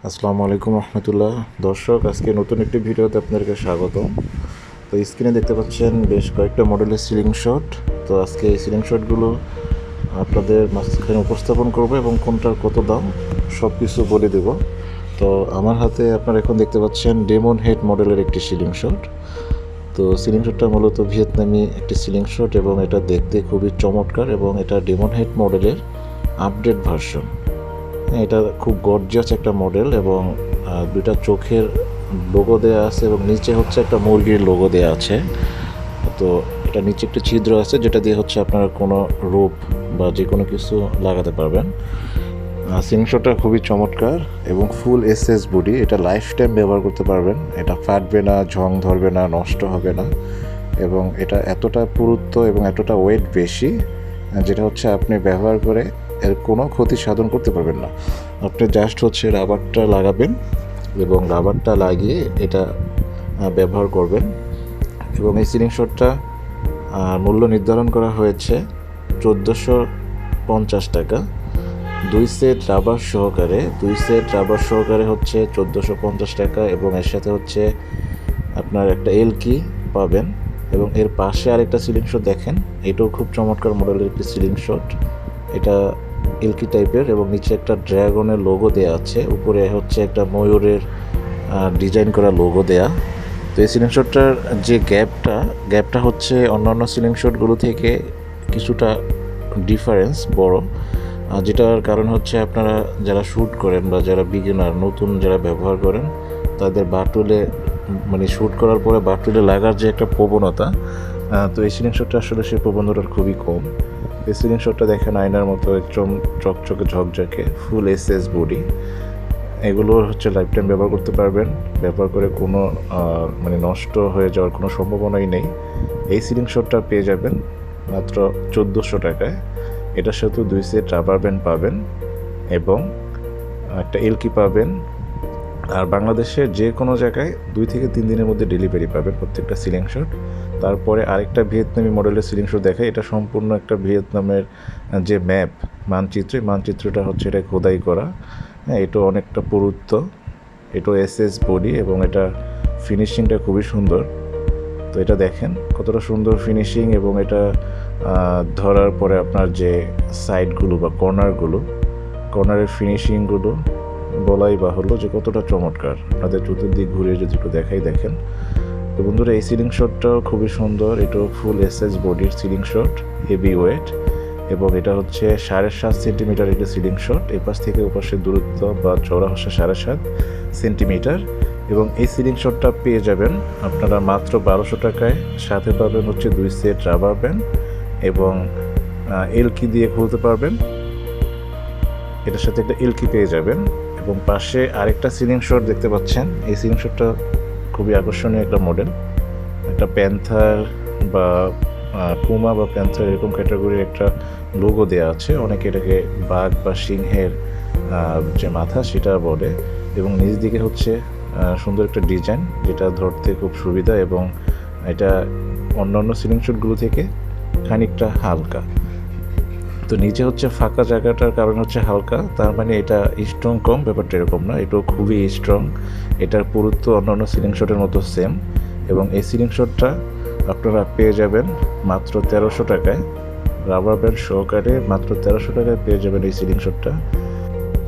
আসসালামু আলাইকুম রহমতুল্লাহ। দর্শক, আজকে নতুন একটি ভিডিওতে আপনাদেরকে স্বাগত। তো স্ক্রিনে দেখতে পাচ্ছেন বেশ কয়েকটা মডেলের সিলিং শট। তো আজকে এই সিলিং শটগুলো আপনাদের মাঝখানে উপস্থাপন করবো এবং কোনটার কত দাম সব কিছু বলে দেব। তো আমার হাতে আপনারা এখন দেখতে পাচ্ছেন ডেমন হেড মডেলের একটি সিলিং শট। তো সিলিং শটটা মূলত ভিয়েতনামি একটি সিলিং শট এবং এটা দেখতে খুবই চমৎকার এবং এটা ডেমন হেড মডেলের আপডেট ভার্সন। এটা খুব গর্জিয়াস একটা মডেল এবং দুইটা চোখের লোগো দেওয়া আছে এবং নিচে হচ্ছে একটা মুরগির লোগো দেওয়া আছে। তো এটা নিচে একটা ছিদ্র আছে যেটা দিয়ে হচ্ছে আপনারা কোনো রূপ বা যে কোনো কিছু লাগাতে পারবেন। সিলিংশটটা খুবই চমৎকার এবং ফুল এসএস বডি। এটা লাইফ টাইম ব্যবহার করতে পারবেন। এটা ফাটবে না, ঝং ধরবে না, নষ্ট হবে না এবং এটা এতটা পুরুত্ব এবং এতটা ওয়েট বেশি যেটা হচ্ছে আপনি ব্যবহার করে এর কোনো ক্ষতি সাধন করতে পারবেন না। আপনি জাস্ট হচ্ছে রাবারটা লাগাবেন এবং রাবারটা লাগিয়ে এটা ব্যবহার করবেন। এবং এই সিলিং শটটা মূল্য নির্ধারণ করা হয়েছে 1450 টাকা। দুই সেট রাবার সহকারে হচ্ছে 1450 টাকা এবং এর সাথে হচ্ছে আপনার একটা এলকি পাবেন। এবং এর পাশে আরেকটা সিলিং শট দেখেন, এটাও খুব চমৎকার মডেলের একটি সিলিং শট। এটা এলকি টাইপের এবং নিচে একটা ড্রাগনের লোগো দেয়া আছে, উপরে হচ্ছে একটা ময়ূরের ডিজাইন করা লোগো দেয়া। তো এই সিলিং শটটার যে গ্যাপটা হচ্ছে অন্যান্য সিলিং শটগুলো থেকে কিছুটা ডিফারেন্স বড়, যেটার কারণ হচ্ছে আপনারা যারা শ্যুট করেন বা যারা বিগিনার নতুন যারা ব্যবহার করেন তাদের বাটুলে মানে শ্যুট করার পরে বাটুলে লাগার যে একটা প্রবণতা, তো এই সিলিং শটটা আসলে সেই প্রবণতাটা খুবই কম। এই সিলিং শটটা দেখেন আয়নার মতো একদম চকচকে ঝকঝকে, ফুল এসএস বডি। এগুলো হচ্ছে লাইফ টাইম ব্যবহার করতে পারবেন, ব্যবহার করে কোনো মানে নষ্ট হয়ে যাওয়ার কোনো সম্ভাবনাই নেই। এই সিলিং শটটা পেয়ে যাবেন মাত্র 1400 টাকায়। এটার সাথে 2 সেট রাবার ব্যান্ড পাবেন এবং একটা এলকি পাবেন। আর বাংলাদেশের যে কোনো জায়গায় 2 থেকে 3 দিনের মধ্যে ডেলিভারি পাবেন প্রত্যেকটা সিলিং শট। তারপরে আরেকটা ভিয়েতনামি মডেলের সিলিং শট দেখায়। এটা সম্পূর্ণ একটা ভিয়েতনামের যে মানচিত্রটা হচ্ছে এটা খোদাই করা। হ্যাঁ, এটা অনেকটা পুরুত্ব, এটা এসএস বডি এবং এটা ফিনিশিংটা খুবই সুন্দর। তো এটা দেখেন কতটা সুন্দর ফিনিশিং এবং এটা ধরার পরে আপনার যে সাইডগুলো বা কর্নারের ফিনিশিংগুলো বলাই বাহুল্য যে কতটা চমৎকার। আপনাদের চতুর্দিক ঘুরে যদি একটু দেখেন। তো বন্ধুরা, এই সিলিং শটটাও খুবই সুন্দর। এটাও ফুল এসএস বডির সিলিং শট, হেভি ওয়েট এবং এটা হচ্ছে 7.5 সেন্টিমিটার একটি সিলিং শট। এপাশ থেকে ওপাশের দূরত্ব বা চওড়া হচ্ছে 7.5 সেন্টিমিটার এবং এই সিলিং শটটা পেয়ে যাবেন আপনারা মাত্র 1200 টাকায়। সাথে পাবেন হচ্ছে 2 সেট রাবার ব্যান্ড এবং এলকি দিয়ে খুলতে পারবেন। এটার সাথে একটা এলকি পেয়ে যাবেন এবং পাশে আরেকটা সিলিং শট দেখতে পাচ্ছেন। এই সিলিং শটটা খুবই আকর্ষণীয় একটা মডেল। একটা প্যান্থার বা পুমা বা প্যান্থার এরকম ক্যাটাগরির একটা লোগো দেওয়া আছে। অনেকে এটাকে বাঘ বা সিংহের যে মাথা সেটা বলে এবং নিচ দিকে হচ্ছে সুন্দর একটা ডিজাইন যেটা ধরতে খুব সুবিধা এবং এটা অন্যান্য সিলিং শটগুলো থেকে খানিকটা হালকা। তো নিচে হচ্ছে ফাঁকা জায়গাটার কারণ হচ্ছে হালকা, তার মানে এটা স্ট্রং কম, ব্যাপারটা এরকম না, এটাও খুবই স্ট্রং। এটার পুরুত্ব অন্যান্য সিলিং শটের মতো সেম এবং এই সিলিং শটটা আপনারা পেয়ে যাবেন মাত্র 1300 টাকায়। রাবার ব্যান্ড সহকারে মাত্র 1300 টাকায় পেয়ে যাবেন এই সিলিং শটটা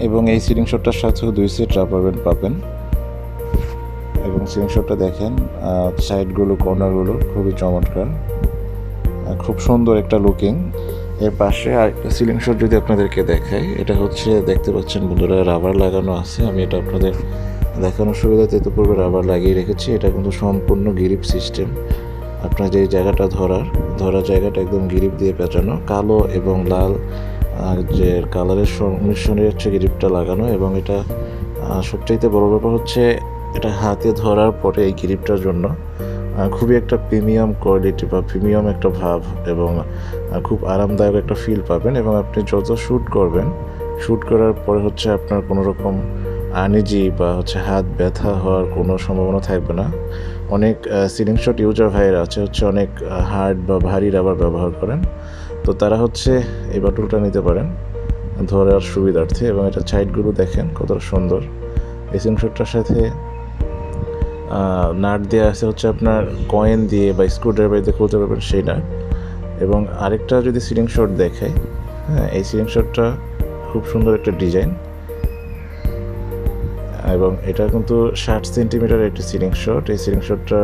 এবং এই সিলিং শটটার সাথেও 2 সেট রাবার ব্যান্ড পাবেন। এবং সিলিং শটটা দেখেন সাইডগুলো কর্নারগুলো খুবই চমৎকার, খুব সুন্দর একটা লুকিং। এর পাশে আরেকটা সিলিং শট যদি আপনাদেরকে দেখাই, এটা হচ্ছে দেখতে পাচ্ছেন বন্ধুরা রাবার লাগানো আছে। আমি এটা আপনাদের দেখানোর সুবিধাতে তো পূর্বে রাবার লাগিয়ে রেখেছি। এটা কিন্তু সম্পূর্ণ গিরিপ সিস্টেম। আপনার যে জায়গাটা ধরা জায়গাটা একদম গিরিপ দিয়ে পেঁচানো, কালো এবং লাল যে কালারের সংমিশ্রণে হচ্ছে গিরিপটা লাগানো এবং এটা সবচাইতে বড় ব্যাপার হচ্ছে এটা হাতে ধরার পরে এই গিরিপটার জন্য খুবই একটা প্রিমিয়াম কোয়ালিটি বা প্রিমিয়াম একটা ভাব এবং খুব আরামদায়ক একটা ফিল পাবেন এবং আপনি যত শ্যুট করার পরে হচ্ছে আপনার কোনো রকম আনইজি বা হচ্ছে হাত ব্যথা হওয়ার কোনো সম্ভাবনা থাকবে না। অনেক সিলিং শট ইউজার ভাইয়েরা আছে হচ্ছে অনেক হার্ড বা ভারী রাবার ব্যবহার করেন, তো তারা হচ্ছে এই বাটুলটা নিতে পারেন ধরার সুবিধার্থে এবং এটা সাইডগুলো দেখেন কতটা সুন্দর এই সিলিং শটটার সাথে নাট দেওয়া আছে হচ্ছে আপনার কয়েন দিয়ে বা স্ক্রুড্রাইভার দিয়ে খুলতে পারবেন সেই নাট। এবং আরেকটা যদি সিলিং শট দেখাই, হ্যাঁ, এই সিলিং শটটা খুব সুন্দর একটা ডিজাইন এবং এটা কিন্তু 60 সেন্টিমিটার একটি সিলিং শট। এই সিলিং শটটা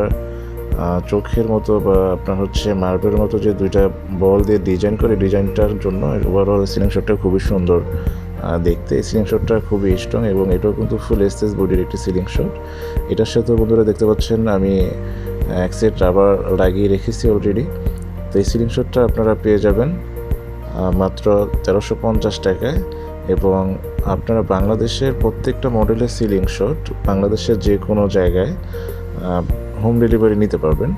চোখের মতো বা আপনার হচ্ছে মার্বেলের মতো যে দুইটা বল দিয়ে ডিজাইন করে, ডিজাইনটার জন্য ওভারঅল সিলিং শটটা খুবই সুন্দর দেখতে। এই সিলিং শটটা খুবই স্ট্রং এবং এটাও কিন্তু ফুল এসএস বডির একটি সিলিং শট। এটার সাথে বন্ধুরা দেখতে পাচ্ছেন আমি এক সেট রাবার লাগিয়ে রেখেছি অলরেডি। তো এই সিলিং শটটা আপনারা পেয়ে যাবেন মাত্র 1350 টাকায়। এবং আপনারা বাংলাদেশের প্রত্যেকটা মডেলের সিলিং শট বাংলাদেশের যে কোনো জায়গায় হোম ডেলিভারি নিতে পারবেন।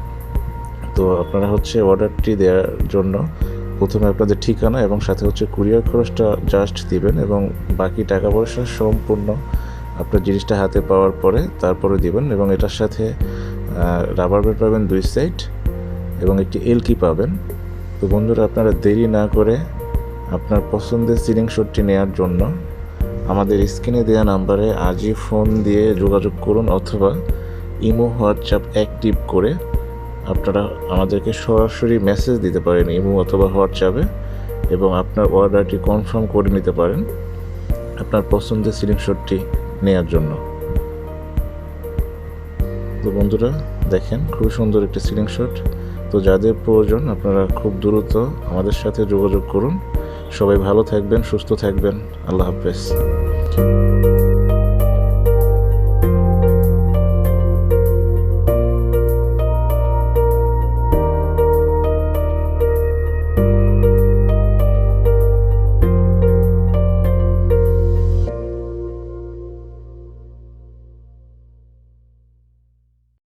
তো আপনারা হচ্ছে অর্ডারটি দেওয়ার জন্য প্রথমে আপনাদের ঠিকানা এবং সাথে হচ্ছে কুরিয়ার খরচটা জাস্ট দিবেন এবং বাকি টাকা পয়সা সম্পূর্ণ আপনার জিনিসটা হাতে পাওয়ার পরে তারপরে দিবেন। এবং এটার সাথে রাবার ব্যান্ড পাবেন 2 সাইড এবং একটি এলকি পাবেন। তো বন্ধুরা, আপনারা দেরি না করে আপনার পছন্দের সিলিং শটটি নেওয়ার জন্য আমাদের স্ক্রিনে দেওয়া নাম্বারে আজই ফোন দিয়ে যোগাযোগ করুন, অথবা ইমো হোয়াটসঅ্যাপ অ্যাক্টিভ করে আপনারা আমাদেরকে সরাসরি মেসেজ দিতে পারেন ইমো অথবা হোয়াটসঅ্যাপে, এবং আপনার অর্ডারটি কনফার্ম করে নিতে পারেন আপনার পছন্দের সিলিং শটটি নেওয়ার জন্য। তো বন্ধুরা দেখেন, খুবই সুন্দর একটি সিলিং শট। তো যাদের প্রয়োজন আপনারা খুব দ্রুত আমাদের সাথে যোগাযোগ করুন। সবাই ভালো থাকবেন, সুস্থ থাকবেন। আল্লাহ হাফেজ।